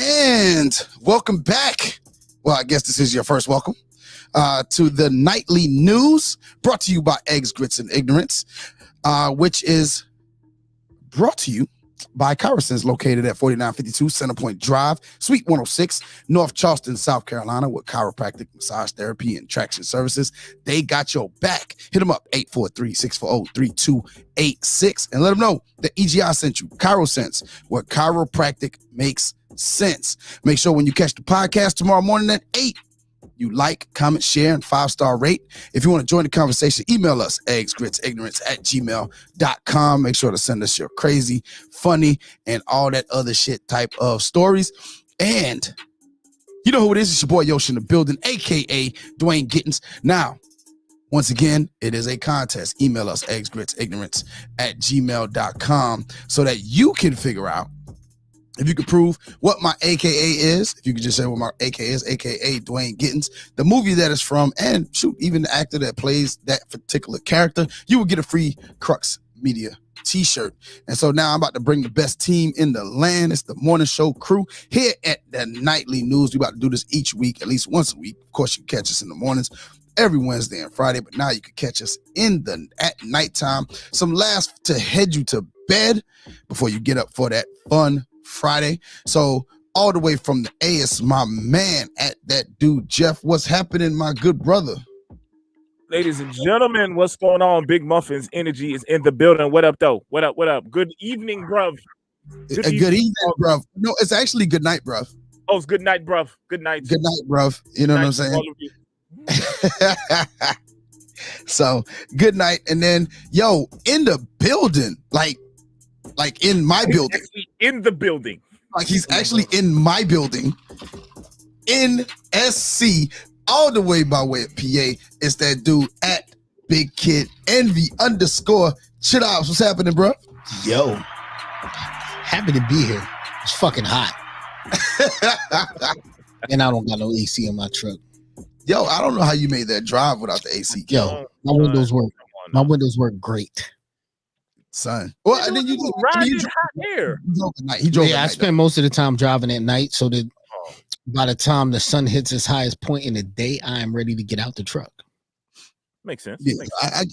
And welcome back. Well, I guess this is your first welcome to the nightly news brought to you by Eggs, Grits, and Ignorance, which is brought to you by Chirosense, located at 4952 Centerpoint Drive, Suite 106, North Charleston, South Carolina, with chiropractic, massage therapy, and traction services. They got your back. Hit them up, 843-640-3286, and let them know that EGI sent you. Chirosense, where chiropractic makes sense. Make sure when you catch the podcast tomorrow morning at 8, you like, comment, share, and 5-star rate. If you want to join the conversation, email us, eggsgritsignorance@gmail.com. Make sure to send us your crazy, funny, and all that other shit type of stories. And you know who it is. It's your boy Yoshi in the building, a.k.a. Dwayne Gittins. Now, once again, it is a contest. Email us, eggsgritsignorance@gmail.com, so that you can figure out if you could prove what my AKA is. If you could just say what my AKA is, AKA Dwayne Gittins, the movie that is from, and shoot, even the actor that plays that particular character, you will get a free Crux Media t-shirt. And so now I'm about to bring the best team in the land. It's the morning show crew here at the Nightly News. We about to do this each week, at least once a week. Of course, you can catch us in the mornings every Wednesday and Friday, but now you can catch us at nighttime. Some laughs to head you to bed before you get up for that fun Friday. So all the way from the A, it's my man at that dude Jeff. What's happening, my good brother? Ladies and gentlemen, what's going on? Big Muffin's energy is in the building. What up, though? What up? What up? Good evening, bruv. Good evening, bruv. No, it's actually good night, bruv. Oh, it's good night, bruv. Good night. Good night, bruv. You know what I'm saying? So good night. And then, yo, in the building, like in my building. In the building. Like he's actually in my building. In SC, all the way by way of PA, it's that dude at Big Kid Envy _ Chidops. What's happening, bro? Yo, happy to be here. It's fucking hot. And I don't got no AC in my truck. Yo, I don't know how you made that drive without the AC. Yo, my windows work. My windows work great. Son. Well, and then you ride in hot air. He drove I spend most of the time driving at night, so that by the time the sun hits its highest point in the day, I am ready to get out the truck. Makes sense. Yeah, I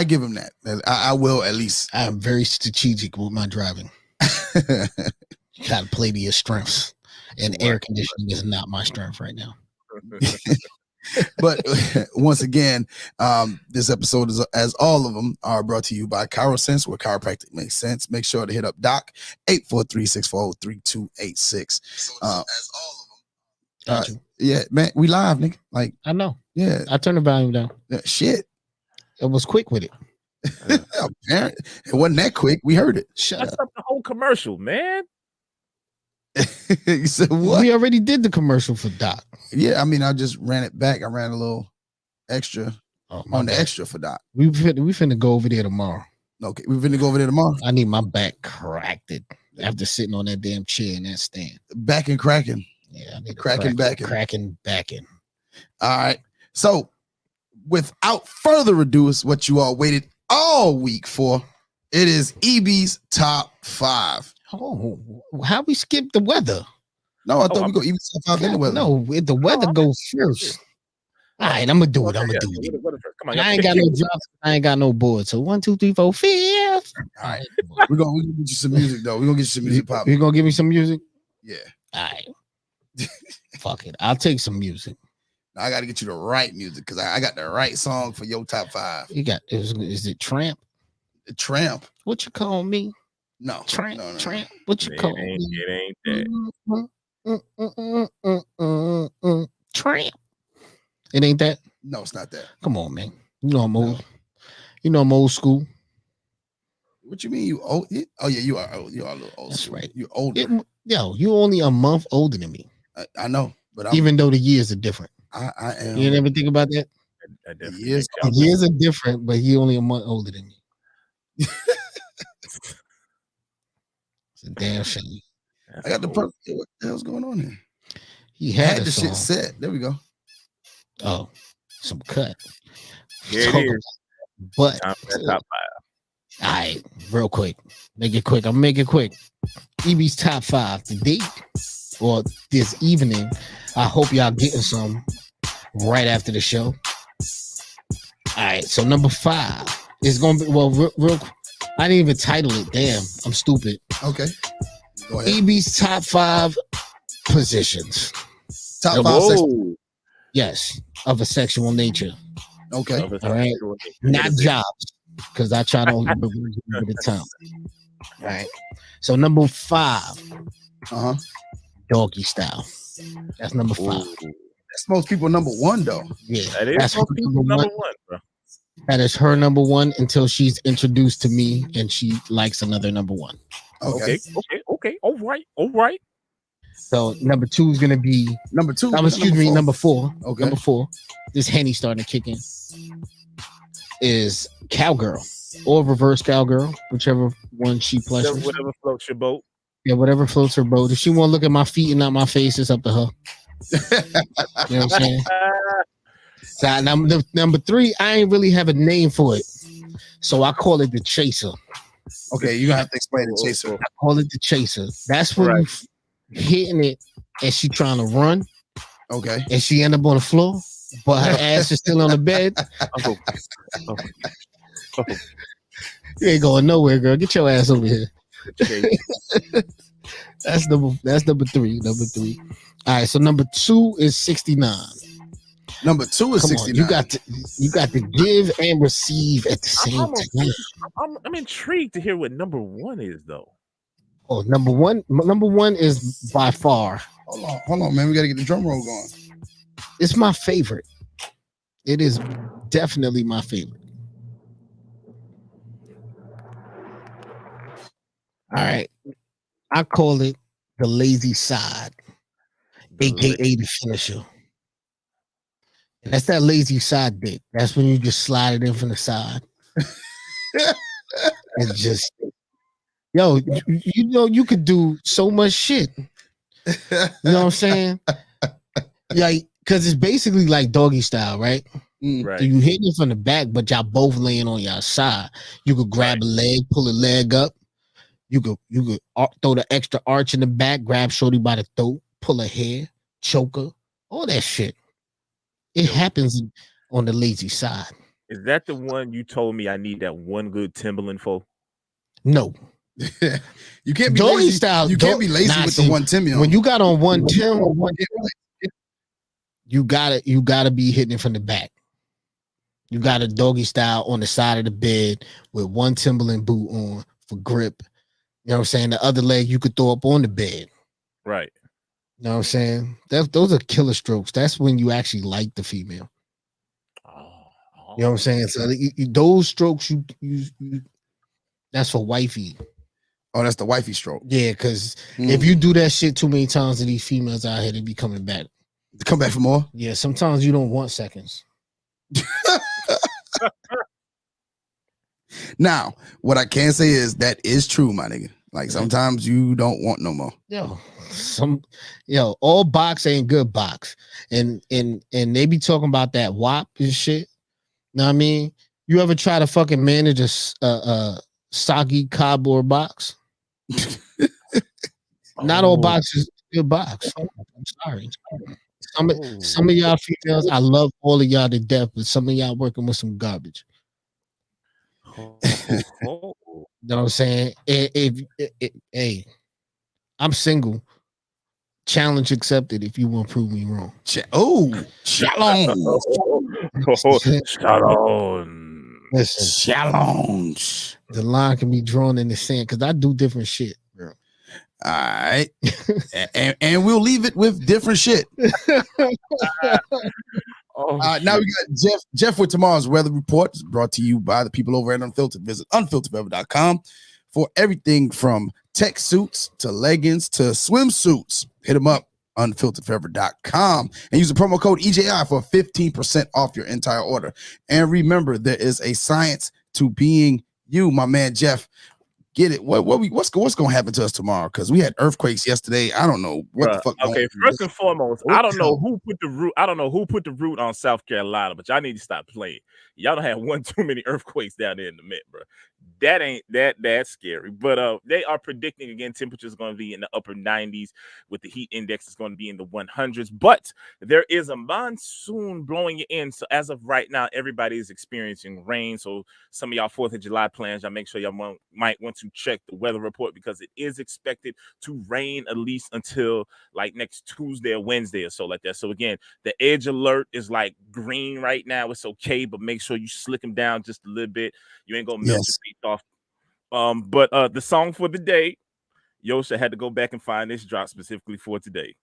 give him that. I will at least. I am very strategic with my driving. You gotta play to your strengths, and air conditioning is not my strength right now. But once again, this episode is, as all of them are, brought to you by Chirosense, where chiropractic makes sense. Make sure to hit up Doc 843-640-3286. As all of them. Yeah, man, we live, nigga. Like I know. Yeah, I turned the volume down. Shit, it was quick with it. Apparently, it wasn't that quick. We heard it. That's up the whole commercial, man. You said what? We already did the commercial for Doc. Yeah, I mean, I just ran it back. I ran a little extra on the extra for Doc. We finna go over there tomorrow. Okay, we finna go over there tomorrow. I need my back cracked after sitting on that damn chair in that stand. Back and cracking. Yeah, I need cracking back. All right. So, without further ado, is what you all waited all week for. It is EB's top 5. Oh, how we skip the weather? No, I thought we go EB's top 5 in the weather. No, the weather goes first. All right, I'm gonna do it. Come on, I ain't got no drops. I ain't got no board. So 1, 2, 3, 4, 5. All right, we're gonna get you some music though. We're gonna get you some music pop. You gonna give me some music? Yeah. All right. Fuck it. I'll take some music. I got to get you the right music because I got the right song for your top 5. You got is it Tramp? Tramp. What you call me? No. Tramp. No. Tramp. What you call me? It ain't that. Tramp. It ain't that? No, it's not that. Come on, man. You know I'm old. No. You know I'm old school. What you mean you old? Oh yeah, you are old. You are a little old. That's school. right. You're older. Yo, you only a month older than me. I know, but even though the years are different. I am. You never think about that? The years are different, but he only a month older than me. It's a damn shame. I got the perfect. What the hell's going on here? He had the shit set. There we go. Oh, some cut. Here it is. But top 5. All right, real quick. Make it quick. I'm make it quick. EB's top 5 today. or this evening. I hope y'all getting some right after the show. All right, so number 5 is gonna be real. I didn't even title it. Damn, I'm stupid. Okay, go ahead. EB's top 5 positions. Top 5 sexual. Yes, of a sexual nature. Okay, all right, not jobs, because I try to only give it the time. All right, so number 5, doggy style. That's number 5. Ooh. That's most people number 1 though. Yeah, that's most people number 1, bro. That is her number 1 until she's introduced to me and she likes another number 1. Okay. All right. So number 2 is gonna be number 2. Excuse me, number 4. Okay. Number 4. This Henny starting to kick in. Is cowgirl or reverse cowgirl, whichever one she pleasures. Whatever floats your boat. Yeah, whatever floats her boat. If she want to look at my feet and not my face, it's up to her. You know what I'm saying? So number 3, I ain't really have a name for it, so I call it the chaser. Okay, you have to explain the chaser. I call it the chaser. That's when you hitting it and she trying to run. Okay, and she end up on the floor, but her ass is still on the bed. You ain't going nowhere, girl. Get your ass over here. That's number 3. Number 3. All right, so number 2 is 69. Number 2 is 69. You got to give and receive at the same time. I'm intrigued to hear what number 1 is, though. Oh, number one is by far. Hold on, man. We got to get the drum roll going. It's my favorite. It is definitely my favorite. All right. I call it the lazy side, aka the finisher. And that's that lazy side dick. That's when you just slide it in from the side. It's just, yo, you know, you could do so much shit. You know what I'm saying? Like, because it's basically like doggy style, right? Right. So you hit it from the back, but y'all both laying on your side. You could grab a leg, pull a leg up. You could throw the extra arch in the back, grab shorty by the throat, pull her hair, choke her, all that shit. It happens on the lazy side. Is that the one you told me I need that one good Timberland for? No. You can't be doggy lazy. Style. You can't be lazy with the one Timmy on. When you got on one Tim, you gotta be hitting it from the back. You got a doggy style on the side of the bed with one Timberland boot on for grip. You know what I'm saying? The other leg you could throw up on the bed. Right. You know what I'm saying? Those are killer strokes. That's when you actually like the female. You know what I'm saying? So those strokes you that's for wifey. Oh, that's the wifey stroke. Yeah, because if you do that shit too many times to these females out here, they be coming back. Come back for more? Yeah, sometimes you don't want seconds. Now, what I can say is that is true, my nigga. Like sometimes you don't want no more. All box ain't good box. And they be talking about that WAP and shit. Know what I mean? You ever try to fucking manage a soggy cardboard box? Not all boxes good box. I'm sorry. Some of y'all females, I love all of y'all to death, but some of y'all working with some garbage. You know what I'm saying? Hey, I'm single. Challenge accepted if you want to prove me wrong. Shalom. Shalom. Listen, shalom. The line can be drawn in the sand because I do different shit, bro. All right. and we'll leave it with different shit. Now we got Jeff with tomorrow's weather report. It's brought to you by the people over at Unfiltered. Visit unfilteredweather.com for everything from tech suits to leggings to swimsuits. Hit them up, unfilteredforever.com, and use the promo code EGI for 15% off your entire order. And remember, there is a science to being you, my man Jeff. get it. What's going to happen to us tomorrow? Because we had earthquakes yesterday. I don't know what the fuck. Okay, first and foremost, I don't know who put the root on South Carolina, but y'all need to stop playing. Y'all don't have one too many earthquakes down there in the mid, bro. That ain't that's scary. But they are predicting again temperatures going to be in the upper 90s, with the heat index is going to be in the 100s. But there is a monsoon blowing in. So as of right now, everybody is experiencing rain. So some of y'all 4th of July plans, y'all make sure y'all might want to check the weather report, because it is expected to rain at least until like next Tuesday or Wednesday or so like that. So again, the edge alert is like green right now. It's okay, but make sure you slick them down just a little bit. You ain't gonna melt your feet off. But the song for the day, Yosha had to go back and find this drop specifically for today.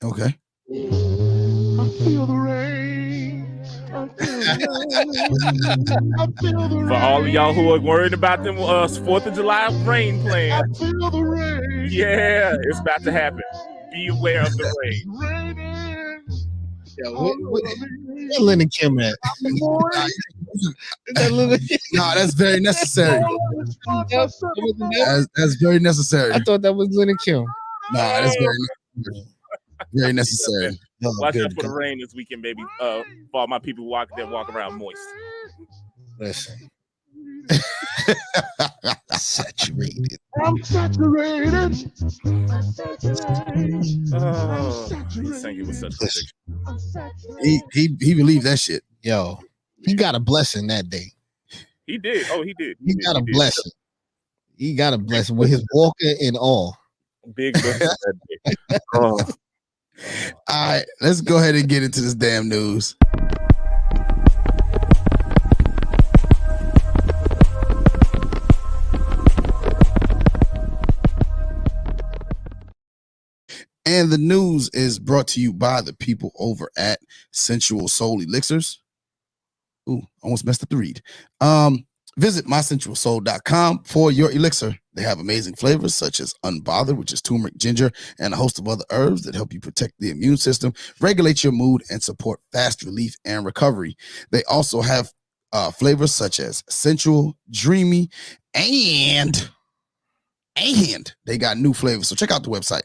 Okay. I feel the rain. I feel the rain. For all of y'all who are worried about them 4th of July rain plans, I feel the rain. yeah, it's about to happen. Be aware of the rain. Raining. Where Lennon Kim at? No, that's very necessary. That's very necessary. I thought that was Lennon Kim. No, that's very necessary. Watch out for the rain this weekend, baby. For all my people walk around moist. Listen. Saturated. I'm saturated. He's singing with such conviction. He believed that shit. Yo, he got a blessing that day. He did. Oh, he did. He got a blessing. He got a blessing with his walking and all. Big blessing that day. Oh. All right, let's go ahead and get into this damn news. And the news is brought to you by the people over at Sensual Soul Elixirs. Ooh, almost messed up the read. Visit mysensualsoul.com for your elixir. They have amazing flavors such as Unbothered, which is turmeric, ginger, and a host of other herbs that help you protect the immune system, regulate your mood, and support fast relief and recovery. They also have flavors such as sensual, dreamy, and they got new flavors. So check out the website,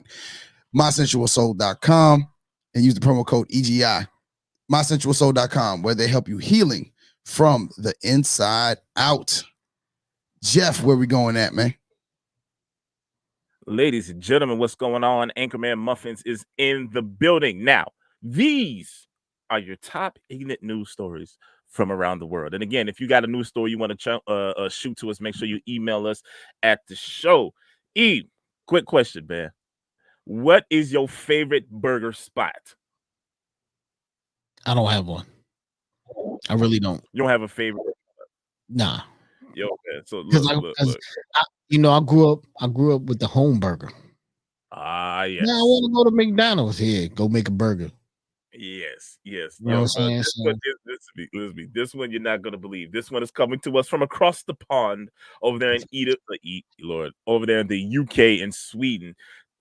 mysensualsoul.com, and use the promo code EGI, mysensualsoul.com, where they help you healing from the inside out. Jeff, where we going at, man? Ladies and gentlemen, what's going on? Anchorman Muffins is in the building. Now, these are your top ignorant news stories from around the world. And again, if you got a news story you want to shoot to us, make sure you email us at the show. Quick question, man. What is your favorite burger spot? I don't have one. I really don't. You don't have a favorite? Nah. Yo, man. So look. I grew up with the home burger. Yes. Now I want to go to McDonald's here. Go make a burger. Yes. You know what I'm saying? This one you're not gonna believe. This one is coming to us from across the pond over there in over there in the UK and Sweden.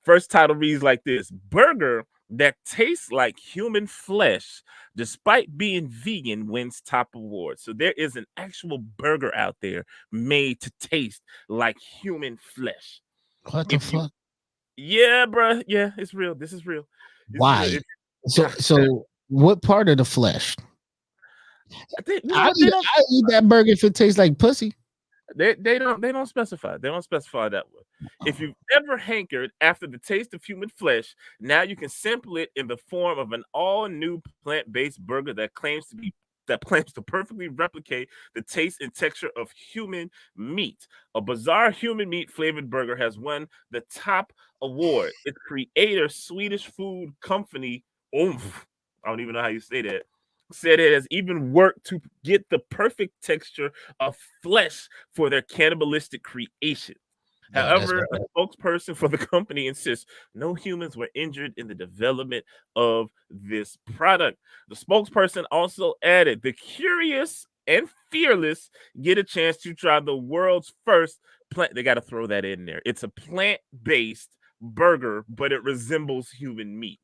First title reads like this: burger that tastes like human flesh despite being vegan wins top award. So there is an actual burger out there made to taste like human flesh. What the fuck? Yeah, bro. Yeah, it's real. This is real. Why? So what part of the flesh? I eat that burger if it tastes like pussy. They don't specify. They don't specify that one. If you've ever hankered after the taste of human flesh, now you can sample it in the form of an all-new plant-based burger that claims to perfectly replicate the taste and texture of human meat. A bizarre human meat flavored burger has won the top award. Its creator, Swedish food company Oomph, I don't even know how you say that, said it has even worked to get the perfect texture of flesh for their cannibalistic creation. However, a spokesperson for the company insists no humans were injured in the development of this product. The spokesperson also added, the curious and fearless get a chance to try the world's first plant. They got to throw that in there. It's a plant-based burger, but it resembles human meat.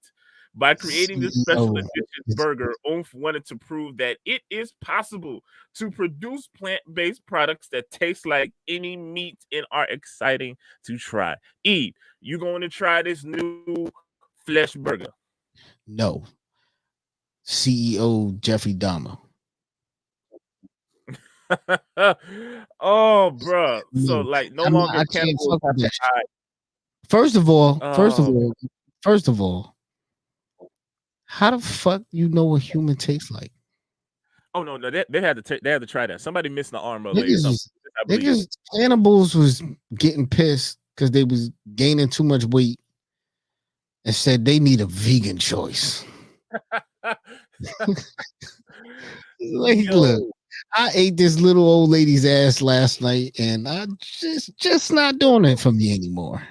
By creating this special CEO. edition burger, Oomph wanted to prove that it is possible to produce plant-based products that taste like any meat and are exciting to try. E, you going to try this new flesh burger? No. CEO Jeffrey Dahmer. Oh, bro. So, No. like, no I mean, longer I can't cannibals fuck have with to that shit. hide. First of Oh, all, how the fuck you know what human tastes like? oh no, they had to they had to try that. Somebody missing an arm or a leg or Niggas something. was I believe. niggas cannibals was getting pissed because they was gaining too much weight and said they need a vegan choice. Like, look, Yo, I ate this little old lady's ass last night, and I just not doing it for me anymore.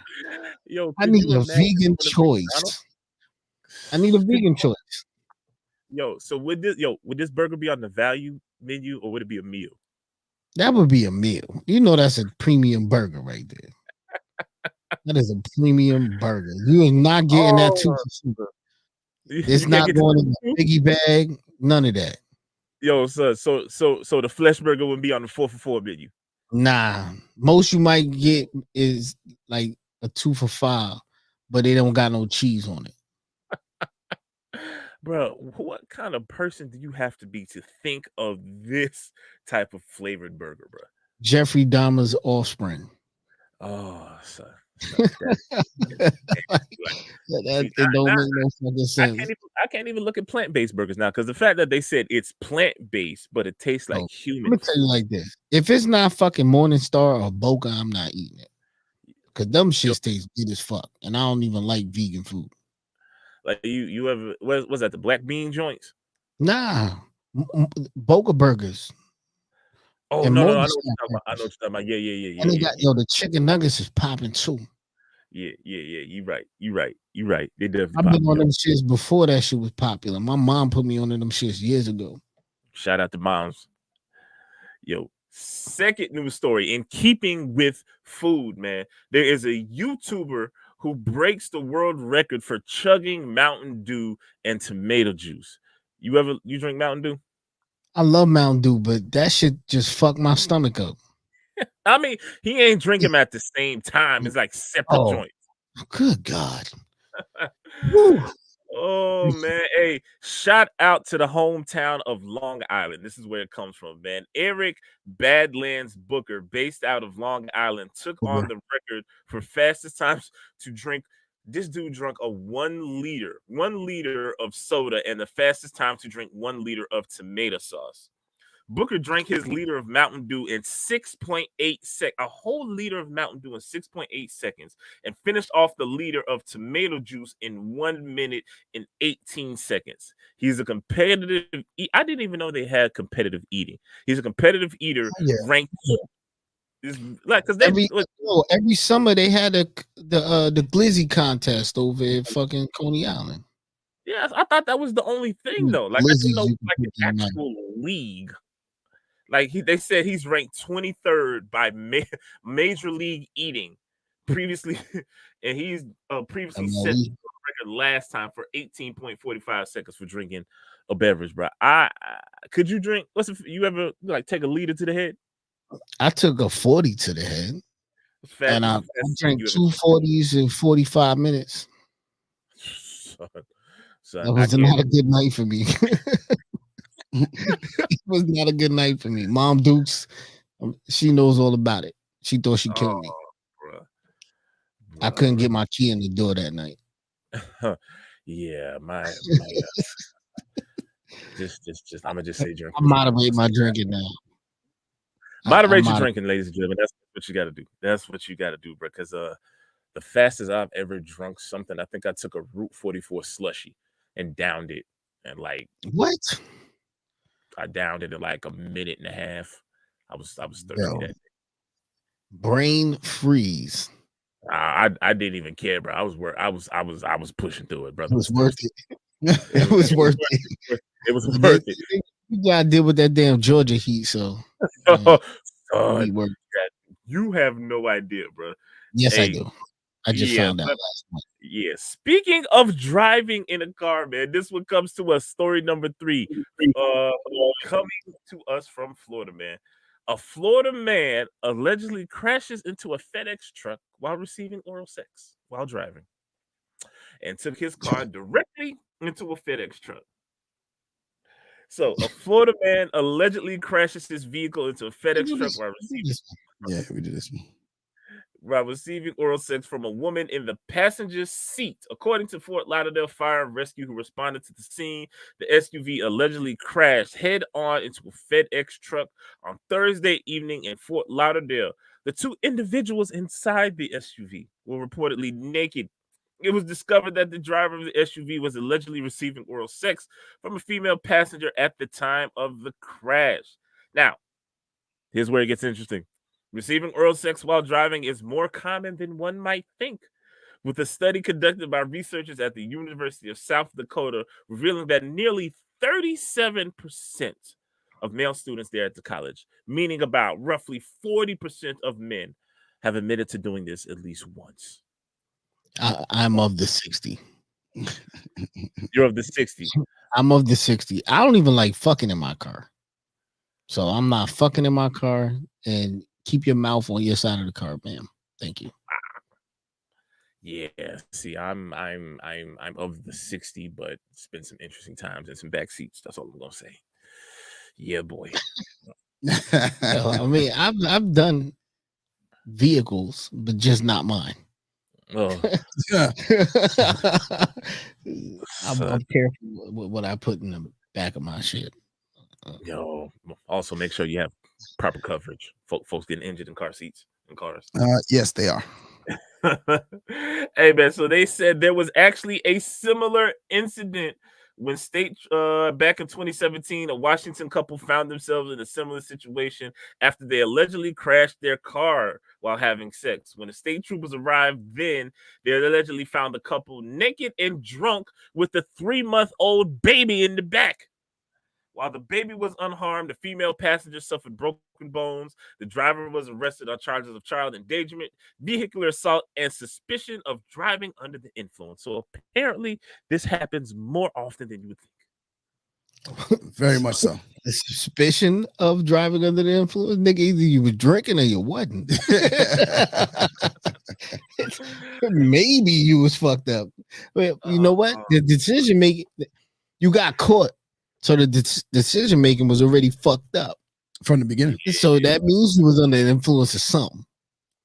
yo, I could need you a imagine vegan going to McDonald's? choice. I need a Could vegan choice. Yo, so would this burger be on the value menu or would it be a meal? That would be a meal. You know that's a premium burger right there. That is a premium burger. You are not getting that two Oh, for two. you It's can't not get going in to a piggy bag. None of that. yo, so the flesh burger would be on the 4 for $4 menu. Nah. Most you might get is like a 2 for $5, but they don't got no cheese on it. Bro, what kind of person do you have to be to think of this type of flavored burger, bro? Jeffrey Dahmer's offspring. Oh, son, that see, It don't now make no fucking sense. I can't even look at plant-based burgers now because the fact that they said it's plant-based, but it tastes Oh, like I'm human gonna tell you like this: if it's not fucking Morningstar or Boca, I'm not eating it. Cause them Yo, shits taste good as fuck, and I don't even like vegan food. like you ever was that the black bean joints? Nah, Boca burgers Oh and no, I know what Morningstar you're talking about. I know what burgers, you're talking about. and they got the chicken nuggets is popping too. Yeah. You right. They definitely I've been popping, on yo. them shits before that shit was popular. My mom put me on them shits years ago. Shout out to moms. Yo, second news story in keeping with food, man. There is a YouTuber who breaks the world record for chugging Mountain Dew and tomato juice. You drink Mountain Dew? I love Mountain Dew, but that shit just fucked my stomach up. I mean, he ain't drinking them at the same time. It's like separate Oh, joints. good God. Woo. Oh man, hey, shout out to the hometown of Long Island. This is where it comes from, man. Eric Badlands Booker, based out of Long Island, took on the record for fastest times to drink. This dude drank a 1 liter of soda, and the fastest time to drink 1 liter of tomato sauce. Booker drank his liter of Mountain Dew in 6.8 seconds, a whole liter of Mountain Dew in 6.8 seconds, and finished off the liter of tomato juice in 1 minute and 18 seconds. He's a competitive I didn't even know they had competitive eating. He's a competitive eater, ranked is like because every summer they had the glizzy contest over at fucking Coney Island. Yeah, I thought that was the only thing though. Like I didn't know like an actual league. Like they said he's ranked 23rd by Major League Eating previously, and he's previously set the record last time for 18.45 seconds for drinking a beverage, bro. Could you drink? You ever like take a liter to the head? I took a 40 to the head, and I drank 2 40s in 45 minutes. Son, that was not a good night for me. It was not a good night for me. Mom Dukes, she knows all about it. She thought she killed me. Bruh. I couldn't get my key in the door that night. Yeah, my just I'm gonna just say drink. I moderate my drinking now. Moderate your drinking, ladies and gentlemen. That's what you got to do. That's what you got to do, bro. Because the fastest I've ever drunk something, I think I took a Route 44 slushy and downed it, and like what? I downed it in like a minute and a half. I was thirsty that day. Brain freeze. I didn't even care, bro. I was pushing through it, brother. It was worth it. It was worth it. It was worth it. You gotta deal with that damn Georgia heat, so you have no idea, bro. Yes, I do. I just found out last night. Yeah. Speaking of driving in a car, man, this one comes to us. Story number 3. Coming to us from Florida, man. A Florida man allegedly crashes into a FedEx truck while receiving oral sex while driving and took his car directly into a FedEx truck. So, a Florida man allegedly crashes his vehicle into a FedEx truck Yeah, we did this one. while receiving oral sex from a woman in the passenger seat. According to Fort Lauderdale Fire and Rescue, who responded to the scene, the SUV allegedly crashed head on into a FedEx truck on Thursday evening in Fort Lauderdale. The 2 individuals inside the SUV were reportedly naked. It was discovered that the driver of the SUV was allegedly receiving oral sex from a female passenger at the time of the crash. Now, here's where it gets interesting. Receiving oral sex while driving is more common than one might think, with a study conducted by researchers at the University of South Dakota revealing that nearly 37% of male students there at the college, meaning about roughly 40% of men, have admitted to doing this at least once. I'm of the 60. You're of the 60. I'm of the 60. I don't even like fucking in my car. So I'm not fucking in my car, and keep your mouth on your side of the car, ma'am. Thank you. Yeah, see, I'm of the 60, but it's been some interesting times and some back seats. That's all I'm gonna say. Yeah, boy. I mean, I've done vehicles, but just not mine. Oh, Yeah. I'm careful with what I put in the back of my shit. yo. Also, make sure you have proper coverage. Folks getting injured in car seats in cars. Yes, they are. Hey man, so they said there was actually a similar incident when back in 2017, a Washington couple found themselves in a similar situation after they allegedly crashed their car while having sex. When the state troopers arrived, then they allegedly found the couple naked and drunk with a 3-month-old baby in the back. While the baby was unharmed, the female passenger suffered broken bones. The driver was arrested on charges of child endangerment, vehicular assault, and suspicion of driving under the influence. So apparently, this happens more often than you would think. Very much so. The suspicion of driving under the influence, nigga, either you were drinking or you wasn't. Maybe you was fucked up. Well, you know what? The decision making, you got caught. So the decision making was already fucked up From the beginning. So that means you was under the influence of something.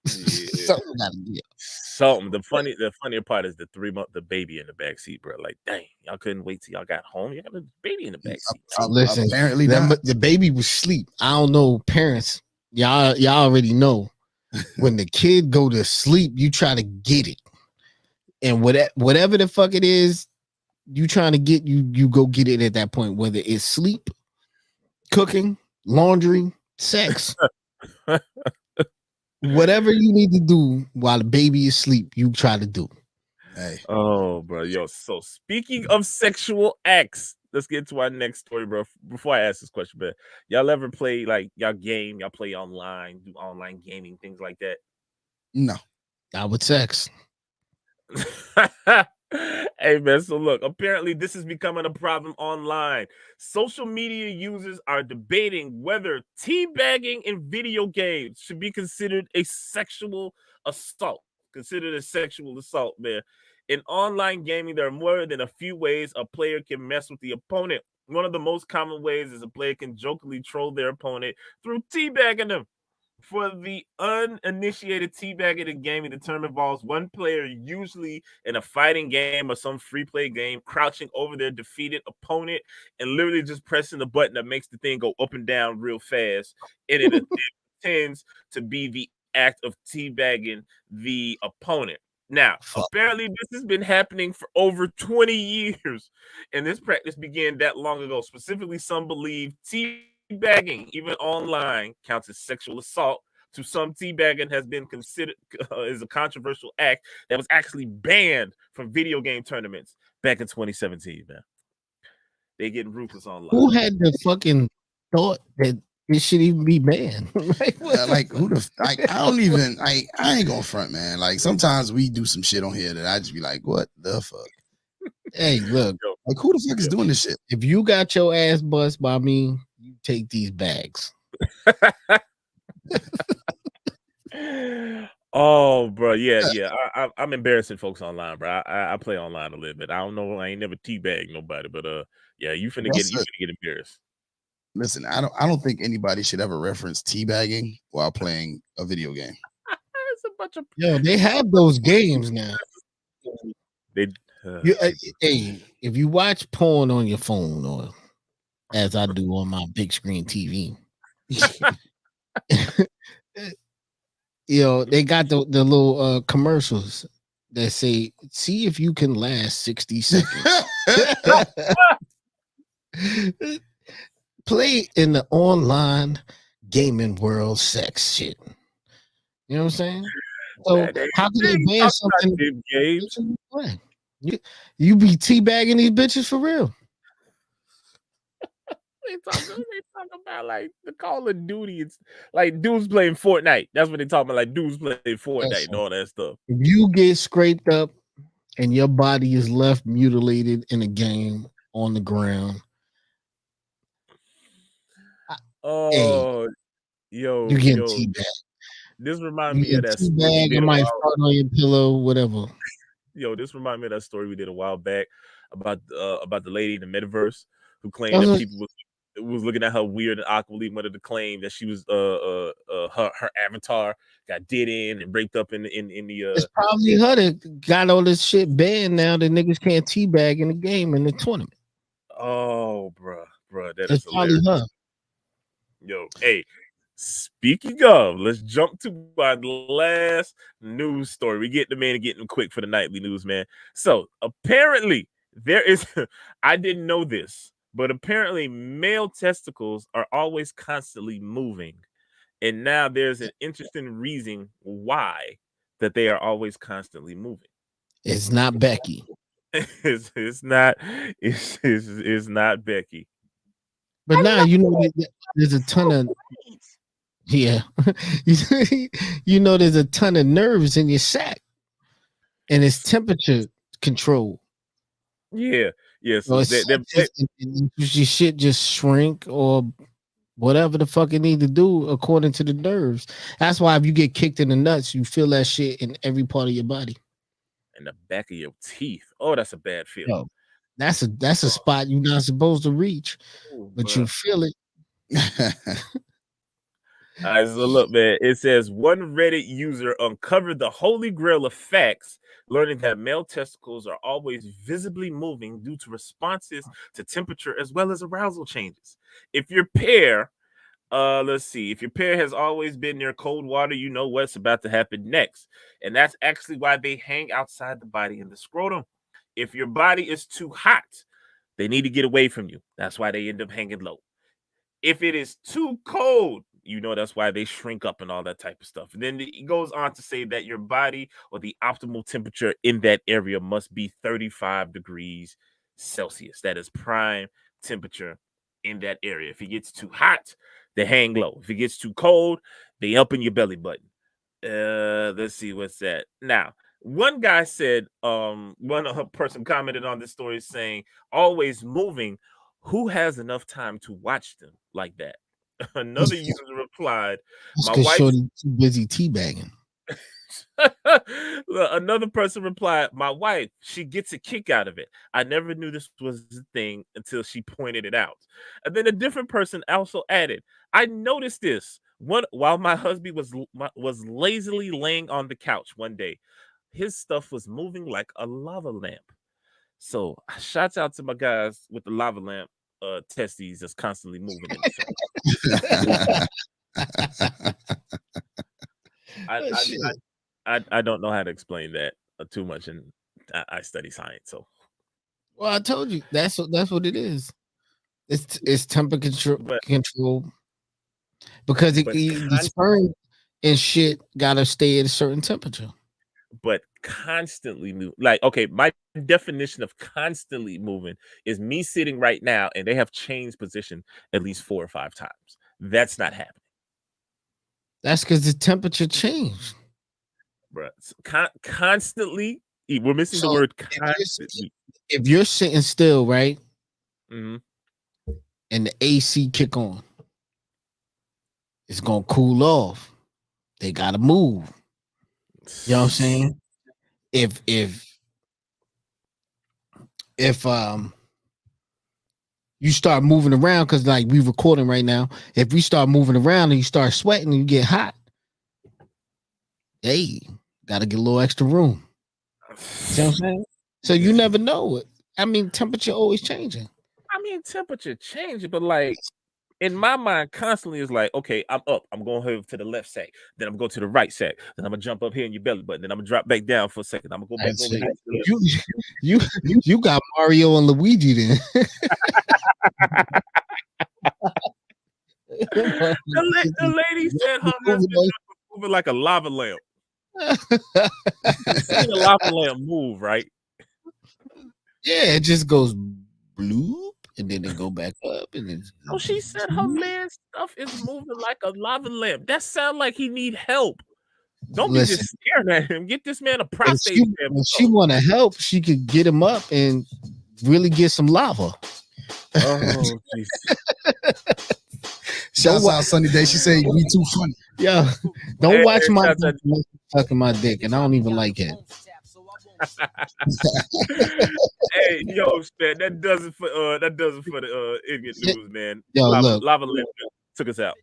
Yeah. Something gotta be. Something. The funnier part is the 3-month the baby in the back seat, bro. Like, dang, y'all couldn't wait till y'all got home. You got a baby in the back seat. Listen, apparently the baby was asleep. I don't know, parents. Y'all already know. When the kid go to sleep, you try to get it, and whatever the fuck it is, you trying to get you go get it at that point. Whether it's sleep, cooking, laundry, sex, whatever you need to do while the baby is asleep, you try to do. Hey. Oh, bro, yo. So speaking of sexual acts, let's get to our next story, bro. Before I ask this question, but y'all ever play like y'all play online, do online gaming, things like that? No. Not with sex. Hey man, so look, apparently this is becoming a problem online. Social media users are debating whether teabagging in video games should be considered a sexual assault. Considered a sexual assault, man. In online gaming, there are more than a few ways a player can mess with the opponent. One of the most common ways is a player can jokingly troll their opponent through teabagging them. For the uninitiated, teabagging in gaming, the term involves one player, usually in a fighting game or some free play game, crouching over their defeated opponent and literally just pressing the button that makes the thing go up and down real fast. And it tends to be the act of teabagging the opponent. Now, apparently, this has been happening for over 20 years, and this practice began that long ago. Specifically, some believe teabagging, even online, counts as sexual assault. To some, teabagging has been considered as a controversial act that was actually banned from video game tournaments back in 2017. Man, they getting ruthless online. Who had the fucking thought that It should even be banned. Like, like who the like? I don't even like. I ain't gonna front, man. Like sometimes we do some shit on here that I just be like, what the fuck? Hey, look, Like who the fuck is doing this shit? if you got your ass bust by me, you take these bags. Oh, bro, yeah. I'm embarrassing folks online, bro. I play online a little bit. I don't know. I ain't never teabagged nobody, but yeah, you finna get embarrassed. Listen, I don't think anybody should ever reference teabagging while playing a video game. It's a bunch of Yo, they have those games now. they. Hey, if you watch porn on your phone, or as I do on my big screen TV, they got the little commercials that say, "See if you can last 60 seconds." Play in the online gaming world sex shit. You know what I'm saying? So how can they ban something? Games? You be teabagging these bitches for real? They talk about like the Call of Duty. It's like dudes playing Fortnite. That's what they talking about. Like dudes playing Fortnite and all that stuff. If you get scraped up and your body is left mutilated in a game on the ground, yo, you getting teabagged. This reminds me of that story we did. Might fart on your pillow, whatever. Yo, this reminds me of that story we did a while back about the lady in the metaverse who claimed that people was looking at her weird and awkwardly, wanted to claim that she was her avatar got did in and raped up in the It's probably her that got all this shit banned now that niggas can't teabag in the game in the tournament. Oh, bro, that it's is hilarious. Probably her. Yo, hey, speaking of, let's jump to our last news story. We get them in and get them quick for the nightly news, man. So apparently there is, I didn't know this, but apparently male testicles are always constantly moving. And now there's an interesting reason why that they are always constantly moving. It's not Becky. It's not Becky. But now there's a ton of there's a ton of nerves in your sack, and it's temperature control. Yeah. So your shit just shrink or whatever the fuck it need to do according to the nerves. That's why if you get kicked in the nuts, you feel that shit in every part of your body. In the back of your teeth. Oh, that's a bad feeling. Yo, that's a spot you're not supposed to reach, but you feel it. All right, so look, man. It says one Reddit user uncovered the holy grail of facts, learning that male testicles are always visibly moving due to responses to temperature as well as arousal changes. If your pair, if your pair has always been near cold water, you know what's about to happen next. And that's actually why they hang outside the body in the scrotum. If your body is too hot, they need to get away from you. That's why they end up hanging low. If it is too cold, you know that's why they shrink up and all that type of stuff. And then it goes on to say that your body or the optimal temperature in that area must be 35 degrees Celsius. That is prime temperature in that area. If it gets too hot, they hang low. If it gets too cold, they up in your belly button. Let's see what's that. Now, one guy said, one person commented on this story saying, always moving. Who has enough time to watch them like that? Another user replied, "My wife too busy teabagging." Another person replied, "My wife, she gets a kick out of it. I never knew this was a thing until she pointed it out." And then a different person also added, "I noticed this while my husband was lazily laying on the couch one day. His stuff was moving like a lava lamp." So shouts out to my guys with the lava lamp testes that's constantly moving in the I don't know how to explain that too much, and I study science. So, well, I told you that's what it is. It's temperature control because the sperm and shit gotta stay at a certain temperature. But constantly move, like, okay, my definition of constantly moving is me sitting right now and they have changed position at least 4 or 5 times. That's not happening, That's because the temperature changed. bro. Constantly, we're missing the So, word if constantly. If you're sitting still, right, Mhm. and the AC kick on, it's gonna cool off. They gotta move. You know what I'm saying? If you start moving around, because like we recording right now, if we start moving around and you start sweating and you get hot, hey, gotta get a little extra room. You know what I'm saying? So you never know it. I mean, temperature always changing. I mean, temperature changing, but like in my mind, constantly is like, okay, I'm up. I'm going over to the left sack. Then I'm gonna go to the right sack. Then I'm gonna jump up here in your belly button. Then I'm gonna drop back down for a second. I'm gonna go back That's over it. here. To the You got Mario and Luigi then. the lady said her husband was moving like a lava lamp. Seen a lava lamp move, right? Yeah, it just goes bloop and then it go back up and then Oh, she said her man's stuff is moving like a lava lamp. That sounds like he need help. Don't be Listen, just staring at him. Get this man a if prostate. she want to help, she could get him up and really get some lava. Oh, Shouts out Sunny Day. She said we too funny. Yeah, don't watch my shouts out- sucking my dick, and I don't even like it. Hey, yo, man, that does it for the idiot news, man. Yo, look. Lava lamp took us out.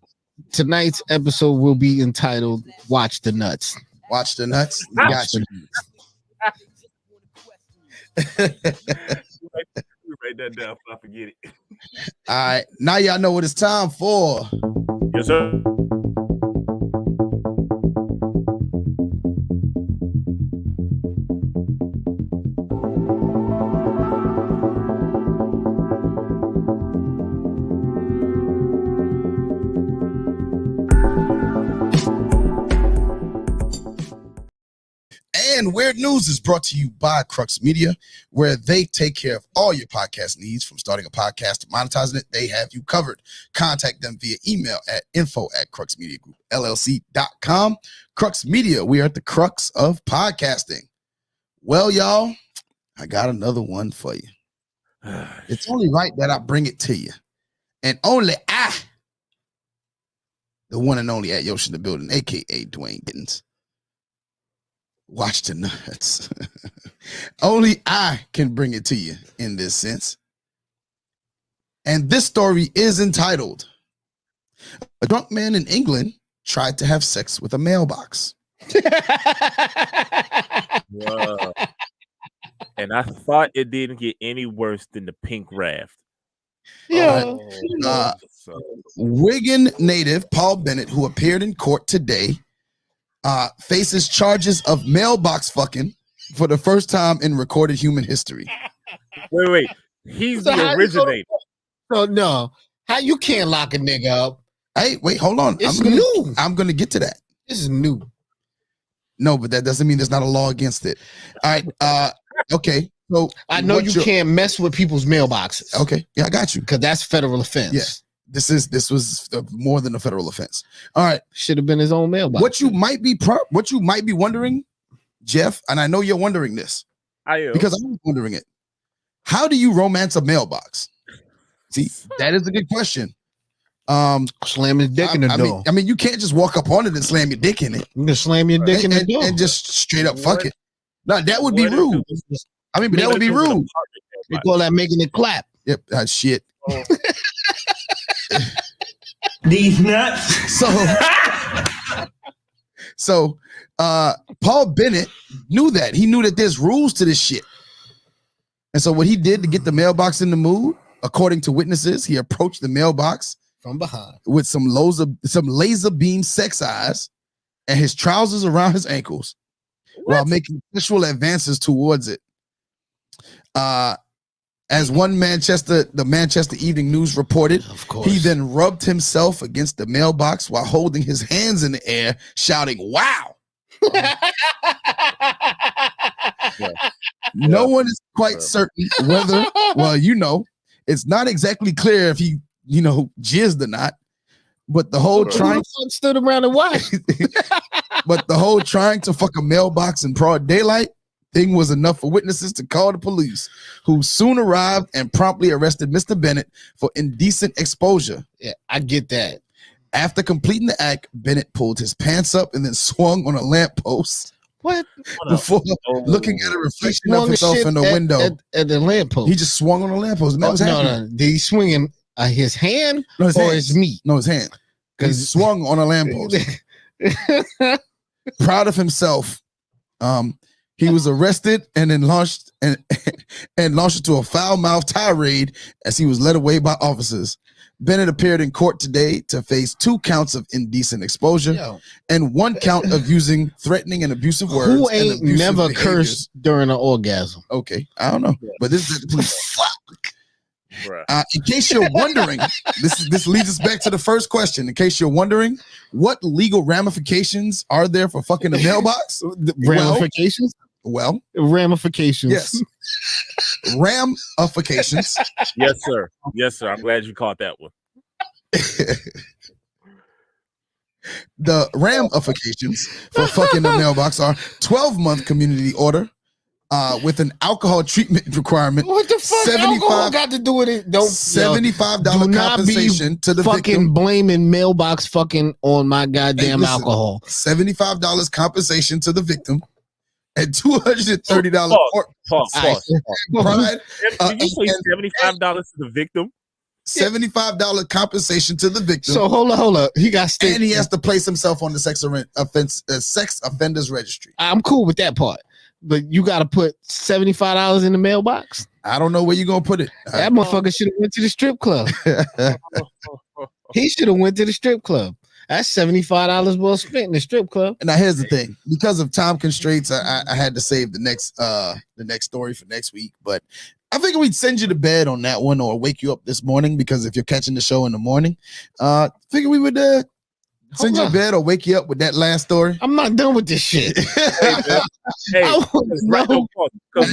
Tonight's episode will be entitled "Watch the Nuts." Watch the nuts. Watch Gotcha. Write that down if I forget it. All right, now y'all know what it's time for. Yes, sir. And Weird News is brought to you by Crux Media, where they take care of all your podcast needs. From starting a podcast to monetizing it, they have you covered. Contact them via email at info@cruxmediagroupllc.com. Crux Media, we are at the crux of podcasting. Well, y'all, I got another one for you. It's only right that I bring it to you. And only I, the one and only at Yoshi in the building, a.k.a. Dwayne Gittins, watch the nuts. Only I can bring it to you in this sense. And this story is entitled, "A drunk man in England tried to have sex with a mailbox." Wow. And I thought it didn't get any worse than the pink raft. Yeah. Wigan native Paul Bennett, who appeared in court today, faces charges of mailbox fucking for the first time in recorded human history. Wait. He's So the how you originator. So no, how you can't lock a nigga up? Hey, wait, hold on. It's new. I'm gonna get to that. This is new. No, but that doesn't mean there's not a law against it. All right. Okay. So I know you can't mess with people's mailboxes. Okay. Yeah, I got you. Because that's federal offense. Yeah. This was more than a federal offense. All right. Should have been his own mailbox. What you might be wondering, Jeff, and I know you're wondering this. I am. Because I'm wondering it. How do you romance a mailbox? See, that is a good question. Slam his dick in the door. I mean, you can't just walk up on it and slam your dick in it. You can slam your dick in the door and just straight up fuck it. No, that would be rude. I mean, but that would be rude. They call that making it clap. Yep, shit. Oh. These nuts. So Paul Bennett knew that. He knew that there's rules to this shit. And so what he did to get the mailbox in the mood, according to witnesses, he approached the mailbox from behind with some laser beam sex eyes and his trousers around his ankles while making sexual advances towards it. As the Manchester Evening News reported, of course, he then rubbed himself against the mailbox while holding his hands in the air, shouting, "Wow!" No one is quite certain whether, well, it's not exactly clear if he, jizzed or not. But the whole Who trying, the fuck stood around and watched? but the whole trying to fuck a mailbox in broad daylight thing was enough for witnesses to call the police, who soon arrived and promptly arrested Mr. Bennett for indecent exposure. Yeah, I get that. After completing the act, Bennett pulled his pants up and then swung on a lamppost What? before looking at a reflection of himself in the window. At the lamppost. He just swung on a lamppost. And that was happening. No. Did he swing in his hand No, his or hands. his meat? No, his hand. He swung on a lamppost. Proud of himself, he was arrested and then launched into a foul-mouthed tirade as he was led away by officers. Bennett appeared in court today to face 2 counts of indecent exposure and 1 count of using threatening and abusive words. Who and ain't abusive never behaviors. cursed during an orgasm? Okay, I don't know, but this is the police. Bruh. In case you're wondering, this leads us back to the first question. In case you're wondering, what legal ramifications are there for fucking a mailbox? Ramifications? Well, ramifications. yes, ramifications. Yes, sir. Yes, sir. I'm glad you caught that one. The ramifications for fucking the mailbox are 12-month community order with an alcohol treatment requirement. What the fuck? 75 alcohol got to do with it? Don't $75 do not compensation be to the fucking victim. blaming mailbox fucking on my goddamn listen. alcohol. $75 compensation to the victim and $230 Pause. pride. Did you say $75 to the victim? $75 compensation to the victim. So hold up. He got state. And he has to place himself on the sex offenders registry. I'm cool with that part, but you got to put $75 in the mailbox. I don't know where you're gonna put it. That motherfucker should have went to the strip club. He should have went to the strip club. That's $75 well spent in the strip club. Now here's the thing: because of time constraints, I had to save the next story for next week. But I figured we'd send you to bed on that one, or wake you up this morning, because if you're catching the show in the morning, figure we would send you to bed or wake you up with that last story. I'm not done with this shit. Because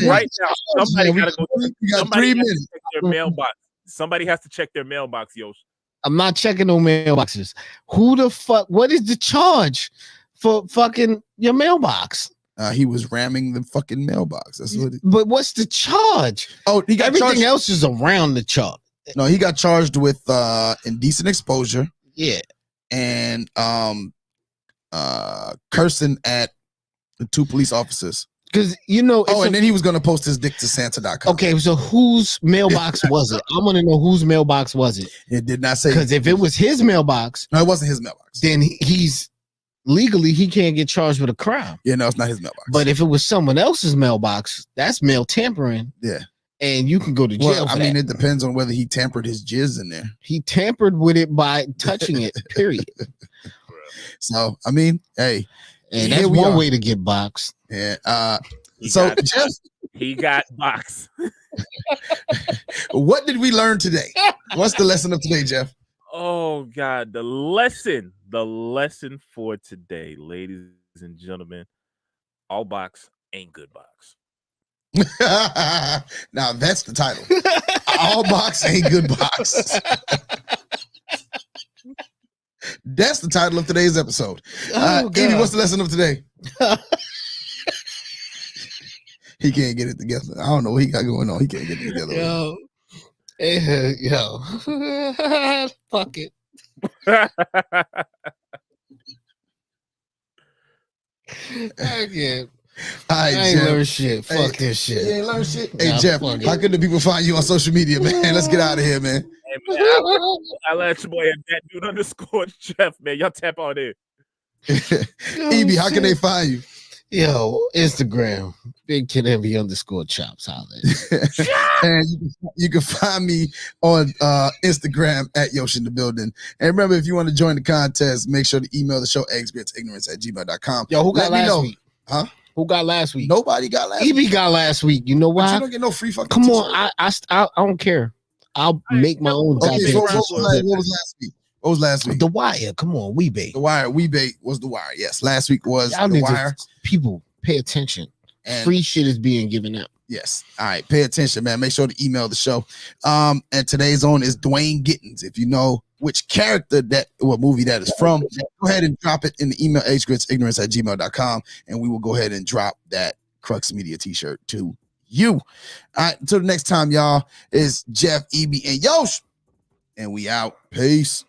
right now somebody got to go. You got Somebody 3 has to minutes. check their mailbox. Somebody has to check their mailbox, Yosh. I'm not checking no mailboxes. Who the fuck? What is the charge for fucking your mailbox? He was ramming the fucking mailbox. That's what. But what's the charge? Oh, he got Everything charged. else is around the charge. No, he got charged with indecent exposure. Yeah. And cursing at the 2 police officers. Because and then he was gonna post his dick to Santa.com. Okay, so whose mailbox was it? I want to know whose mailbox was it. It did not say. Because if it was his mailbox, no, it wasn't his mailbox. Then he's legally he can't get charged with a crime. Yeah, no, it's not his mailbox. But if it was someone else's mailbox, that's mail tampering. Yeah. And you can go to jail. Well, it depends on whether he tampered his jizz in there. He tampered with it by touching it, period. So, hey. And that's one way to get boxed. Yeah. Jeff, he got boxed. What did we learn today? What's the lesson of today, Jeff? Oh God, the lesson for today, ladies and gentlemen, all box ain't good box. Now that's the title. All box ain't good box. That's the title of today's episode. Edie, what's the lesson of today? He can't get it together. I don't know what he got going on. He can't get it together. Fuck it. I can't. I ain't learn shit. Fuck this shit. You ain't learn shit. Hey, Jeff, how can the people find you on social media, man? Let's get out of here, man. Hey, man, I let your boy at that dude _ Jeff, man. Y'all tap on there. EB, how can they find you? Yo, Instagram, Big Kid Envy _chops. And you can find me on Instagram at Yosh in the building. And remember, if you want to join the contest, make sure to email the show eggsgritsignorance@gmail.com. Yo, who got last week? Huh? Who got last week? Nobody got last week. EB got last week. You know why? But you don't get no free fucking Come t-shirt. on, I don't care. I'll make my own. Okay, what was last week? What was last week? The Wire. Come on, WeBait. The Wire. WeBait was The Wire. Yes, last week was The Wire. People, pay attention. And free shit is being given out. Yes. All right. Pay attention, man. Make sure to email the show. And today's on is Dwayne Gittins. If you know which character what movie that is from, go ahead and drop it in the email agegritsignorance@gmail.com, and we will go ahead and drop that Crux Media t-shirt to you. All right, until the next time, y'all, is Jeff, EB, and Yosh, and we out. Peace.